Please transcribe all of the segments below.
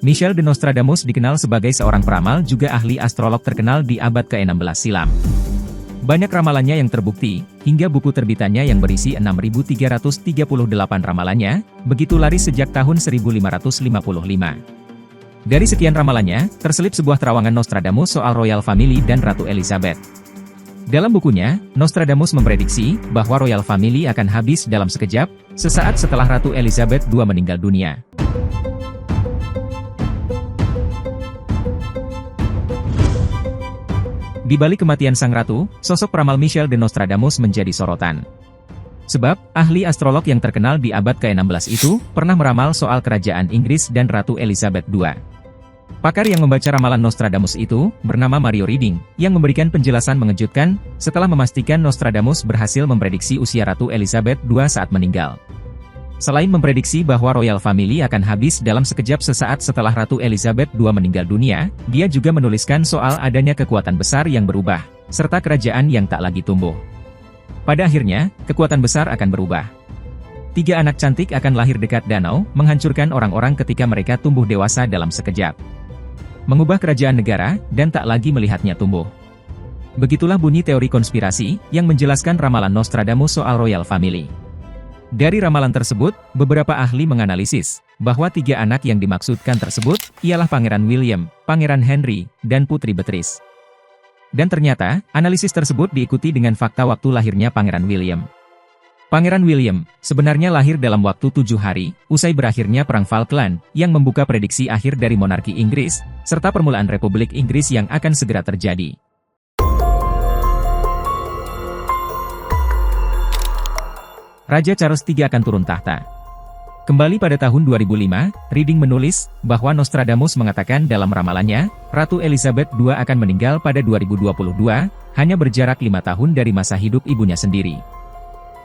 Michel de Nostradamus dikenal sebagai seorang peramal juga ahli astrolog terkenal di abad ke-16 silam. Banyak ramalannya yang terbukti, hingga buku terbitannya yang berisi 6.338 ramalannya, begitu laris sejak tahun 1555. Dari sekian ramalannya, terselip sebuah terawangan Nostradamus soal Royal Family dan Ratu Elizabeth. Dalam bukunya, Nostradamus memprediksi bahwa Royal Family akan habis dalam sekejap, sesaat setelah Ratu Elizabeth II meninggal dunia. Di balik kematian sang ratu, sosok peramal Michel de Nostradamus menjadi sorotan. Sebab, ahli astrolog yang terkenal di abad ke-16 itu, pernah meramal soal kerajaan Inggris dan Ratu Elizabeth II. Pakar yang membaca ramalan Nostradamus itu, bernama Mario Reading, yang memberikan penjelasan mengejutkan, setelah memastikan Nostradamus berhasil memprediksi usia Ratu Elizabeth II saat meninggal. Selain memprediksi bahwa Royal Family akan habis dalam sekejap sesaat setelah Ratu Elizabeth II meninggal dunia, dia juga menuliskan soal adanya kekuatan besar yang berubah, serta kerajaan yang tak lagi tumbuh. Pada akhirnya, kekuatan besar akan berubah. 3 anak cantik akan lahir dekat danau, menghancurkan orang-orang ketika mereka tumbuh dewasa dalam sekejap. Mengubah kerajaan negara, dan tak lagi melihatnya tumbuh. Begitulah bunyi teori konspirasi, yang menjelaskan ramalan Nostradamus soal Royal Family. Dari ramalan tersebut, beberapa ahli menganalisis bahwa 3 anak yang dimaksudkan tersebut ialah Pangeran William, Pangeran Henry, dan Putri Beatrice. Dan ternyata, analisis tersebut diikuti dengan fakta waktu lahirnya Pangeran William. Pangeran William sebenarnya lahir dalam waktu 7 hari, usai berakhirnya Perang Falkland, yang membuka prediksi akhir dari monarki Inggris, serta permulaan Republik Inggris yang akan segera terjadi. Raja Charles III akan turun tahta. Kembali pada tahun 2005, Reading menulis bahwa Nostradamus mengatakan dalam ramalannya, Ratu Elizabeth II akan meninggal pada 2022, hanya berjarak 5 tahun dari masa hidup ibunya sendiri.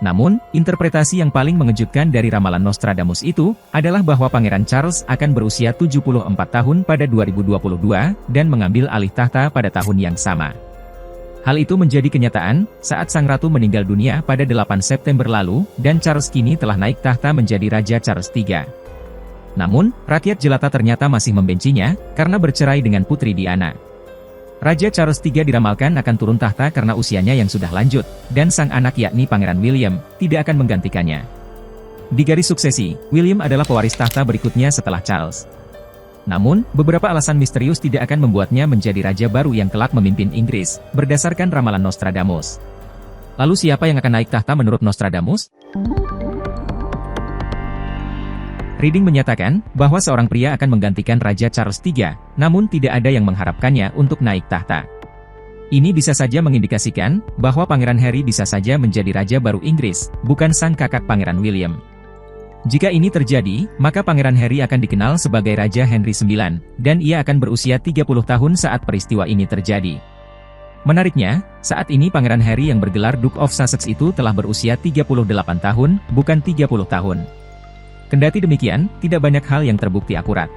Namun, interpretasi yang paling mengejutkan dari ramalan Nostradamus itu, adalah bahwa Pangeran Charles akan berusia 74 tahun pada 2022, dan mengambil alih tahta pada tahun yang sama. Hal itu menjadi kenyataan, saat sang ratu meninggal dunia pada 8 September lalu, dan Charles kini telah naik tahta menjadi Raja Charles III. Namun, rakyat jelata ternyata masih membencinya, karena bercerai dengan Putri Diana. Raja Charles III diramalkan akan turun tahta karena usianya yang sudah lanjut, dan sang anak yakni Pangeran William, tidak akan menggantikannya. Di garis suksesi, William adalah pewaris tahta berikutnya setelah Charles. Namun, beberapa alasan misterius tidak akan membuatnya menjadi raja baru yang kelak memimpin Inggris, berdasarkan ramalan Nostradamus. Lalu siapa yang akan naik tahta menurut Nostradamus? Reading menyatakan, bahwa seorang pria akan menggantikan Raja Charles III, namun tidak ada yang mengharapkannya untuk naik tahta. Ini bisa saja mengindikasikan, bahwa Pangeran Harry bisa saja menjadi raja baru Inggris, bukan sang kakak Pangeran William. Jika ini terjadi, maka Pangeran Harry akan dikenal sebagai Raja Henry IX, dan ia akan berusia 30 tahun saat peristiwa ini terjadi. Menariknya, saat ini Pangeran Harry yang bergelar Duke of Sussex itu telah berusia 38 tahun, bukan 30 tahun. Kendati demikian, tidak banyak hal yang terbukti akurat.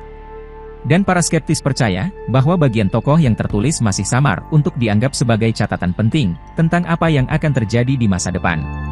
Dan para skeptis percaya, bahwa bagian tokoh yang tertulis masih samar untuk dianggap sebagai catatan penting, tentang apa yang akan terjadi di masa depan.